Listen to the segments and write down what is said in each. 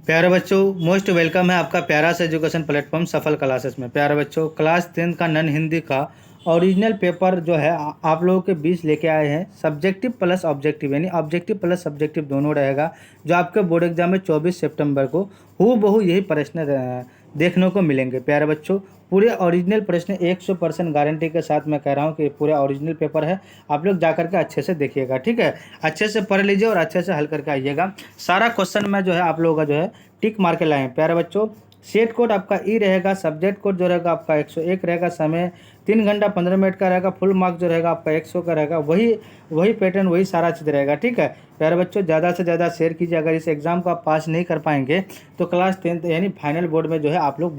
प्यारे बच्चों, most welcome है आपका प्यारा सा एजुकेशन प्लेटफॉर्म सफल क्लासेस में। प्यारे बच्चों, क्लास 10 का नन हिंदी का ओरिजिनल पेपर जो है आप लोगों के बीच लेके आए हैं। सब्जेक्टिव प्लस ऑब्जेक्टिव यानी ऑब्जेक्टिव प्लस सब्जेक्टिव दोनों रहेगा, जो आपके बोर्ड एग्जाम में 24 सितंबर को हूबहू यही प्रश्न देखने को मिलेंगे। प्यारे बच्चों, पूरे ओरिजिनल प्रश्न 100% गारंटी के साथ मैं कह रहा हूँ कि पूरे ओरिजिनल पेपर है। आप लोग जा करके अच्छे से देखिएगा, ठीक है। अच्छे से पढ़ लीजिए और अच्छे से हल करके आइएगा। सारा क्वेश्चन में जो है आप लोगों का जो है टिक मार के लाएं। प्यारे बच्चों, सेट कोड आपका ई रहेगा, सब्जेक्ट कोड जो रहेगा आपका 101 रहेगा, समय 3 घंटा 15 मिनट का रहेगा, फुल मार्क्स जो रहेगा आपका 100 का रहेगा। वही पैटर्न, वही सारा चीज़ रहेगा, ठीक है। प्यारे बच्चों, ज़्यादा से ज़्यादा शेयर कीजिए। अगर इस एग्ज़ाम को आप पास नहीं कर पाएंगे तो क्लास 10 यानी फाइनल बोर्ड में जो है आप लोग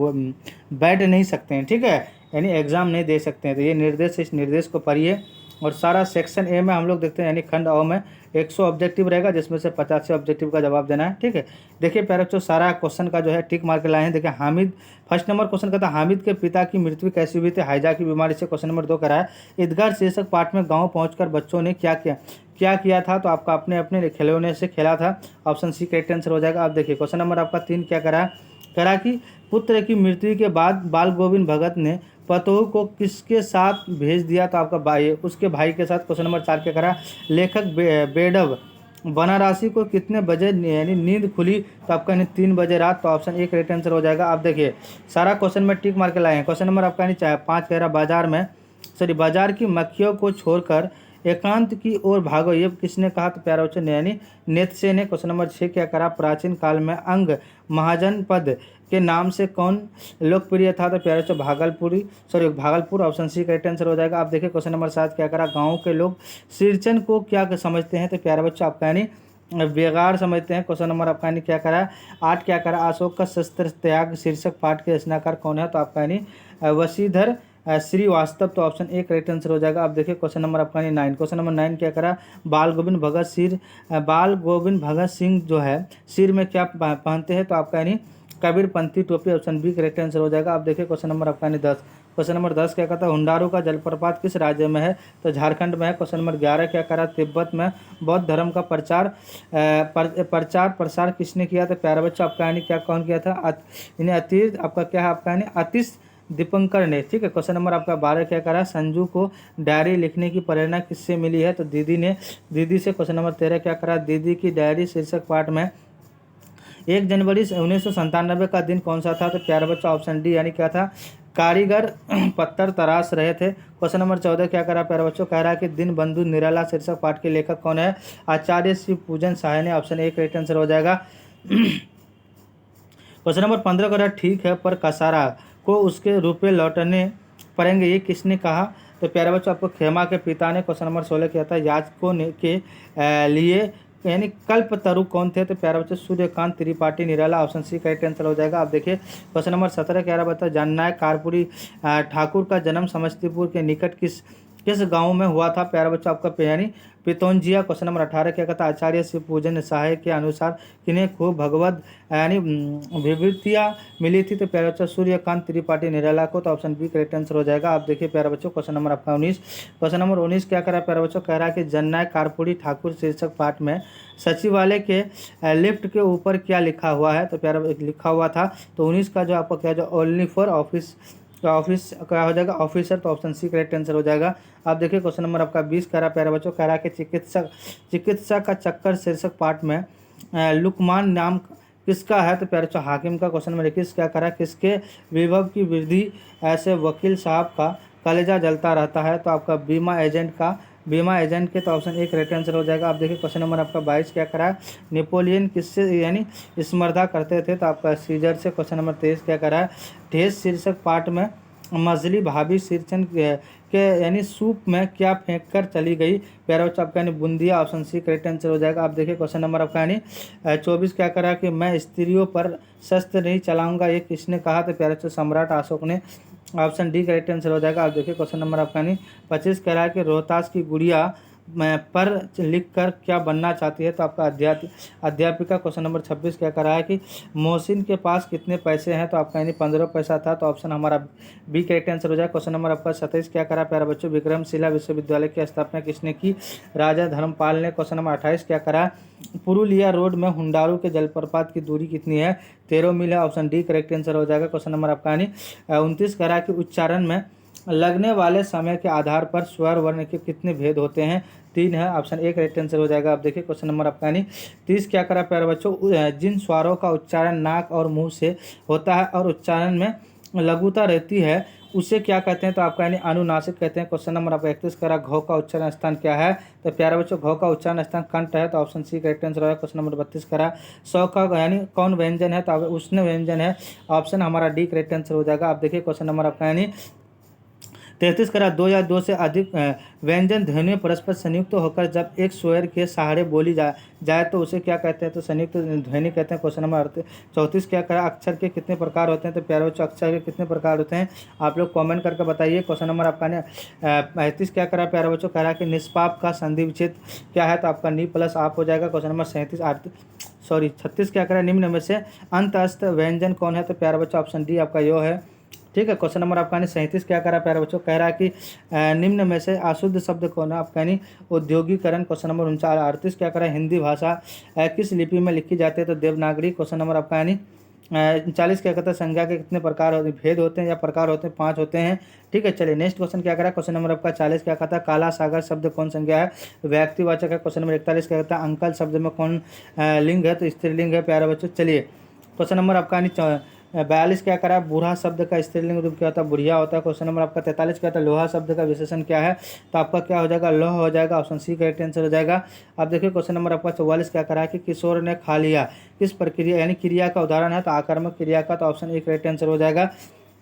बैठ नहीं सकते हैं, ठीक है, यानी एग्ज़ाम नहीं दे सकते हैं। तो ये निर्देश, इस निर्देश को पढ़िए। और सारा सेक्शन ए में हम लोग देखते हैं यानी खंड अ में 100 ऑब्जेक्टिव रहेगा, जिसमें से 85 ऑब्जेक्टिव का जवाब देना है, ठीक है। देखिए प्यारे बच्चों, सारा क्वेश्चन का जो है टिक मार के लाए हैं। देखिए हामिद, फर्स्ट नंबर क्वेश्चन कहता है हामिद के पिता की मृत्यु कैसी हुई थी? हैजा की बीमारी से। क्वेश्चन नंबर 2 कराया ईदगाह शीर्षक पाठ में गाँव पहुँचकर बच्चों ने क्या किया था? तो आपका अपने अपने खिलौने से खेला था। ऑप्शन सी करेक्ट आंसर हो जाएगा। आप देखिए क्वेश्चन नंबर आपका 3 क्या करा कि पुत्र की मृत्यु के बाद बाल गोविंद भगत ने पतोह को किसके साथ भेज दिया? तो आपका भाई, उसके भाई के साथ। क्वेश्चन नंबर 4 क्या करा? लेखक बेडव बनारसी को कितने बजे यानी नींद खुली? तो आपका 3 बजे रात। तो ऑप्शन ए करेक्ट आंसर हो जाएगा। आप देखिए सारा क्वेश्चन में टिक मार के लाए हैं। क्वेश्चन नंबर आपका 5 कह रहा बाजार की मक्खियों को छोड़कर एकांत की ओर भागो, ये किसने कहा? तो प्यारा बच्चों यानी नेत्से ने। क्वेश्चन नंबर 6 क्या करा? प्राचीन काल में अंग महाजनपद के नाम से कौन लोकप्रिय था? तो प्यारे बच्चों Bhagalpur. Option C correct answer हो जाएगा। आप देखिए क्वेश्चन नंबर 7 क्या करा? गाँव के लोग सिरचन को क्या समझते हैं? तो प्यारे बच्चों आपका यानी बेगार समझते हैं। क्वेश्चन नंबर आपका यानी क्या करा? 8 क्या करा? अशोक का शस्त्र त्याग शीर्षक पाठ के रचनाकार कौन है? तो आपका यानी वशीधर श्रीवास्तव। तो ऑप्शन ए करेक्ट आंसर हो जाएगा। आप देखिए क्वेश्चन नंबर आपका 9। क्वेश्चन नंबर 9 क्या करा? बाल गोविंद भगत सिंह जो है सिर में क्या पहनते हैं? तो आपका यानी कबीरपंथी टोपी। ऑप्शन बी करेक्ट आंसर हो जाएगा। आप देखिए क्वेश्चन नंबर आपका 10। क्वेश्चन नंबर 10 क्या कहता है? हुंडारू का जलप्रपात किस राज्य में है? तो झारखंड में है। क्वेश्चन नंबर 11 क्या करा? तिब्बत में बौद्ध धर्म का प्रचार प्रसार किसने किया? तो प्यारा बच्चा आपका यानी क्या कौन किया था? इन्हें अतीत आपका क्या है? आपका यानी अतीश दीपंकर ने, ठीक है। क्वेश्चन नंबर आपका 12 क्या करा? संजू को डायरी लिखने की प्रेरणा किससे मिली है? तो दीदी से। क्वेश्चन नंबर 13 क्या करा? दीदी की डायरी शीर्षक पाठ में 1 जनवरी 1997 का दिन कौन सा था? तो प्यारा बच्चा ऑप्शन डी यानी क्या था? कारीगर पत्थर तराश रहे थे। क्वेश्चन नंबर 14 क्या करा? प्यारा बच्चों कह रहा है कि दिन बंधु निराला शीर्षक पाठ के लेखक कौन है? आचार्य शिव पूजन सहाय ने। ऑप्शन ए करेक्ट आंसर हो जाएगा। क्वेश्चन नंबर 15 करा? ठीक है, पर कसारा को उसके रुपए लौटने पड़ेंगे, ये किसने कहा? तो प्यारे बच्चों आपको खेमा के पिता ने। क्वेश्चन नंबर 16 क्या था? याचकों ने के लिए यानी कल्पतरु कौन थे? तो प्यारे बच्चों Suryakant Tripathi Nirala. Option C correct answer हो जाएगा। आप देखिए क्वेश्चन नंबर 17 क्या रहा? बता जननायक कर्पूरी ठाकुर का जन्म समस्तीपुर के निकट किस गांव में हुआ था? प्यारा बच्चों आपका यानी पितौंजिया। क्वेश्चन नंबर 18 क्या कहता है? आचार्य शिव पूजन सहाय के अनुसार किन्हें खूब भगवत यानी विभूतियाँ मिली थी? तो प्यारा बच्चों सूर्यकांत त्रिपाठी निराला को। तो ऑप्शन बी करेक्ट आंसर हो जाएगा। आप देखिए प्यारा बच्चों क्वेश्चन नंबर आपका 19। क्वेश्चन नंबर 19 क्या करा? प्यारा बच्चों कह रहा है कि जननायक कर्पूरी ठाकुर शीर्षक पाठ में सचिवालय के लिफ्ट के ऊपर क्या लिखा हुआ है? तो प्यारा लिखा हुआ था। तो 19 का जो आपका क्या जो ओनली फॉर ऑफिस क्या हो जाएगा? ऑफिसर। तो ऑप्शन सी करेक्ट आंसर हो जाएगा। आप देखिए क्वेश्चन नंबर आपका 20 कह रहा प्यारा बच्चों कह रहा कि चिकित्सा का चक्कर शीर्षक पाठ में लुकमान नाम किसका है? तो प्यारे बच्चों हाकिम का। क्वेश्चन नंबर 21 क्या करा? किसके विभव की वृद्धि ऐसे वकील साहब का कलेजा जलता रहता है? तो आपका बीमा एजेंट के। तो ऑप्शन ए करेक्ट आंसर हो जाएगा। आप देखिए क्वेश्चन नंबर आपका 22 क्या करा? नेपोलियन किससे यानी स्पर्धा करते थे? तो आपका सीजर से। क्वेश्चन नंबर 23 क्या करा? ठेस शीर्षक पाठ में मजली भाभी सिरचन के यानी सूप में क्या फेंक कर चली गई? प्यारा बच्चा आपका यानी बूंदिया। ऑप्शन सी करेक्ट आंसर हो जाएगा। आप देखिए क्वेश्चन नंबर आपका यानी 24 क्या करा कि मैं स्त्रियों पर शस्त्र नहीं चलाऊंगा, ये किसने कहा? तो प्यारा बच्चा सम्राट अशोक ने। ऑप्शन डी करेक्ट आंसर हो जाएगा। आप देखिए क्वेश्चन नंबर आपका यानी 25 कह रहा है कि रोहतास की गुड़िया पर लिख कर क्या बनना चाहती है? तो आपका अध्यापिका। क्वेश्चन नंबर 26 क्या कर रहा है कि मोहसिन के पास कितने पैसे हैं? तो आपका यानी 15 पैसा था, तो ऑप्शन हमारा बी करेक्ट आंसर हो जाए। क्वेश्चन नंबर आपका 27 क्या करा प्यारा बच्चों? विक्रमशिला विश्वविद्यालय की स्थापना किसने की? राजा धर्मपाल ने। क्वेश्चन नंबर 28 क्या करा? पुरुलिया रोड में हुंडारू के जलप्रपात की दूरी कितनी है? 13 मील है। ऑप्शन डी करेक्ट आंसर हो जाएगा। क्वेश्चन नंबर आपका यानी 29 करा कि उच्चारण में लगने वाले समय के आधार पर स्वर वर्ण के कितने भेद होते हैं? 3 है। ऑप्शन ए करेक्ट आंसर हो जाएगा। आप देखिए क्वेश्चन नंबर आपका यानी 30 क्या करा प्यारे बच्चों? जिन स्वरों का उच्चारण नाक और मुंह से होता है और उच्चारण में लघुता रहती है उसे क्या कहते हैं? तो आपका यानी अनुनासिक कहते हैं। क्वेश्चन नंबर आपका 31 करा घ का उच्चारण स्थान क्या है? तो प्यारे बच्चों घ का उच्चारण स्थान कंठ है, तो ऑप्शन सी करेक्ट आंसर होगा। क्वेश्चन नंबर 32 करा सौ का यानी कौन व्यंजन है? तो उष्ण व्यंजन है। ऑप्शन हमारा डी करेक्ट आंसर हो जाएगा। आप देखिए क्वेश्चन नंबर आपका यानी 33 करा दो या दो से अधिक व्यंजन ध्वनियाँ परस्पर संयुक्त होकर जब एक स्वर के सहारे बोली जाए तो उसे क्या कहते हैं? तो संयुक्त ध्वनि कहते हैं। क्वेश्चन नंबर 34 क्या करा अक्षर के कितने प्रकार होते हैं? तो प्यारे बच्चों अक्षर के कितने प्रकार होते हैं? आप लोग कमेंट करके बताइए। क्वेश्चन नंबर आपका 35 क्या करा प्यारे बच्चों? कह रहा कि निष्पाप का संधि विच्छेद क्या है? तो आपका नी प्लस आप हो जाएगा। क्वेश्चन नंबर 36 क्या करा निम्न में से अंतस्थ व्यंजन कौन है? तो प्यारे बच्चों ऑप्शन डी आपका यो है। ठीक है। क्वेश्चन नंबर आपका 37 क्या करा प्यारे बच्चों? कह रहा है कि निम्न में से अशुद्ध शब्द कौन है? आपका यानी औद्योगिकरण। क्वेश्चन नंबर 38 क्या करा हिंदी भाषा किस लिपि में लिखी जाती है? तो देवनागरी। क्वेश्चन नंबर आपका यानी 39 क्या कहता है संज्ञा के कितने प्रकार होते हैं? भेद होते हैं या प्रकार होते हैं? 5 होते हैं। ठीक है। चलिए नेक्स्ट क्वेश्चन क्या करा? क्वेश्चन नंबर आपका 40 क्या कहता है काला सागर शब्द कौन संज्ञा है? व्यक्तिवाचक है। क्वेश्चन नंबर 41 क्या कहता है अंकल शब्द में कौन लिंग है? तो स्त्रीलिंग है प्यारे बच्चों। चलिए क्वेश्चन नंबर आपका यानी 42 क्या करा बूढ़ा शब्द का स्त्रीलिंग रूप क्या होता है? बुढ़िया होता है। क्वेश्चन नंबर आपका 43 क्या होता है लोहा शब्द का विशेषण क्या है? तो आपका क्या हो जाएगा? लोह हो जाएगा। ऑप्शन सी करेक्ट आंसर हो जाएगा। अब देखिए क्वेश्चन नंबर आपका 44 क्या करा है कि किशोर ने खा लिया किस प्रक्रिया यानी क्रिया का उदाहरण है? तो आकर्मक क्रिया का। तो ऑप्शन ए करेक्ट आंसर हो जाएगा।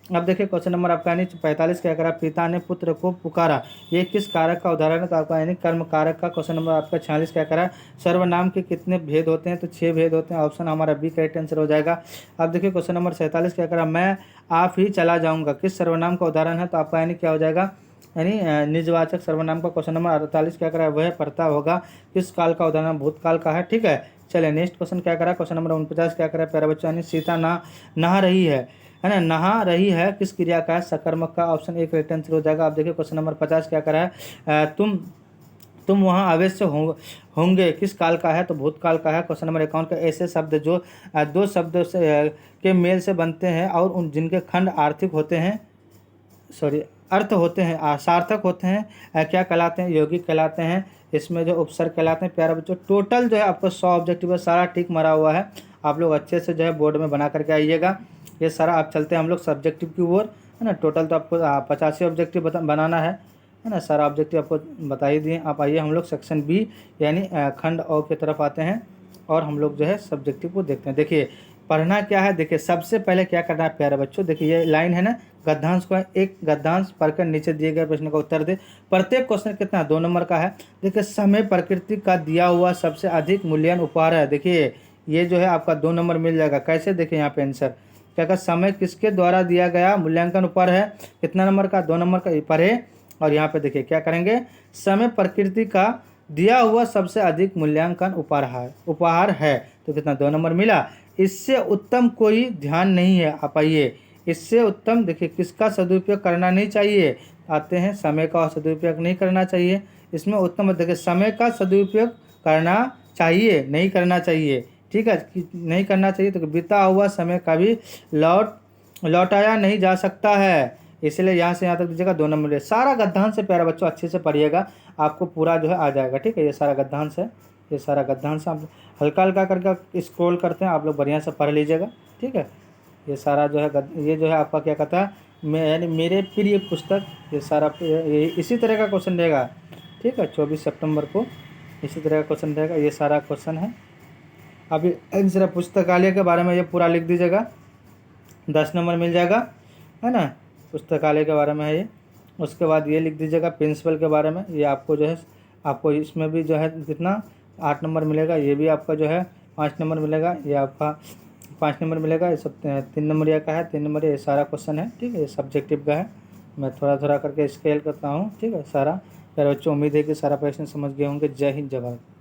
अब देखिए क्वेश्चन नंबर आपका यानी 45 क्या करा पिता ने पुत्र को पुकारा ये किस कारक का उदाहरण है? तो आपका यानी कर्म कारक का। क्वेश्चन नंबर आपका 46 क्या करा सर्वनाम के कितने भेद होते हैं? तो 6 भेद होते हैं। ऑप्शन हमारा बी करेक्ट आंसर हो जाएगा। अब देखिए क्वेश्चन नंबर 47 क्या करा मैं आप ही चला जाऊंगा किस सर्वनाम का उदाहरण है? तो आपका यानी क्या हो जाएगा यानी निजवाचक सर्वनाम का। क्वेश्चन नंबर 48 क्या करा वह पढ़ता होगा किस काल का उदाहरण? भूतकाल का है। ठीक है। चलिए नेक्स्ट क्वेश्चन क्या करा? क्वेश्चन नंबर 49 क्या करा प्यारे बच्चों यानी सीता नहा रही है ना? नहा रही है किस क्रिया का है? सकर्मक का। ऑप्शन एक करेक्ट आंसर हो जाएगा। आप देखिए क्वेश्चन नंबर 50 क्या करा है तुम वहाँ अवश्य होंगे किस काल का है? तो भूतकाल का है। क्वेश्चन नंबर 51 का ऐसे शब्द जो दो शब्दों से के मेल से बनते हैं और उन जिनके खंड आर्थिक होते हैं अर्थ होते हैं सार्थक होते हैं क्या कहलाते हैं? यौगिक कहलाते हैं। इसमें जो उपसर्ग कहलाते हैं। प्यारे बच्चों टोटल जो है आपको 100 ऑब्जेक्टिव है सारा टिक मरा हुआ है। आप लोग अच्छे से जो है बोर्ड में बना करके आइएगा। ये सारा आप चलते हैं हम लोग सब्जेक्टिव की ओर है ना। टोटल तो आपको 85 ऑब्जेक्टिव बनाना है ना। सारा ऑब्जेक्टिव आपको बता ही दिए। आप आइए हम लोग सेक्शन बी यानी खंड ओ की तरफ आते हैं और हम लोग जो है सब्जेक्टिव को देखते हैं। देखिए पढ़ना क्या है? देखिए सबसे पहले क्या करना है प्यारे बच्चों? देखिए ये लाइन है ना गद्यांश को एक गद्यांश पढ़कर नीचे दिए गए प्रश्न का उत्तर दे। प्रत्येक क्वेश्चन कितना 2 नंबर का है। देखिए समय प्रकृति का दिया हुआ सबसे अधिक मूल्यवान उपहार है। देखिए ये जो है आपका 2 नंबर मिल जाएगा। कैसे? देखिए यहाँ पे आंसर क्या का समय किसके द्वारा दिया गया मूल्यांकन उपहार है? कितना नंबर का? 2 नंबर का पढ़े। और यहाँ पे देखिए क्या करेंगे समय प्रकृति का दिया हुआ सबसे अधिक मूल्यांकन उपहार है। तो कितना? 2 नंबर मिला। इससे उत्तम कोई ध्यान नहीं है। आप आइए इससे उत्तम देखिए किसका सदुपयोग करना नहीं चाहिए? आते हैं समय का सदुपयोग नहीं करना चाहिए। इसमें उत्तम देखिए समय का सदुपयोग करना चाहिए नहीं करना चाहिए। ठीक है नहीं करना चाहिए। तो बीता हुआ समय कभी लौटाया नहीं जा सकता है। इसलिए यहाँ से यहाँ तक दीजिएगा 2 नंबर है। सारा गद्यांश से प्यारा बच्चों अच्छे से पढ़िएगा आपको पूरा जो है आ जाएगा। ठीक है ये सारा गद्यांश है। ये सारा गद्यांश आप हल्का हल्का करके स्क्रॉल करते हैं आप लोग बढ़िया से पढ़ लीजिएगा। ठीक है ये सारा जो है ये जो है आपका क्या कहता है मैं यानी मेरे प्रिय पुस्तक ये सारा ये इसी तरह का क्वेश्चन रहेगा। ठीक है 24 सितंबर को इसी तरह का क्वेश्चन रहेगा। ये सारा क्वेश्चन है। अभी जरा पुस्तकालय के बारे में ये पूरा लिख दीजिएगा 10 नंबर मिल जाएगा है ना। पुस्तकालय के बारे में है ये। उसके बाद ये लिख दीजिएगा प्रिंसिपल के बारे में। ये आपको जो है आपको इसमें भी जो है कितना 8 नंबर मिलेगा। ये भी आपका जो है 5 नंबर मिलेगा। ये आपका 5 नंबर मिलेगा। ये सब 3 नंबर का है 3 नंबर ये सारा क्वेश्चन है। ठीक है ये सब्जेक्टिव का है। मैं थोड़ा थोड़ा करके स्केल करता हूँ। ठीक है सारा प्यारे बच्चों, उम्मीद है कि सारा प्रश्न समझ गए होंगे। जय हिंद, जय भारत।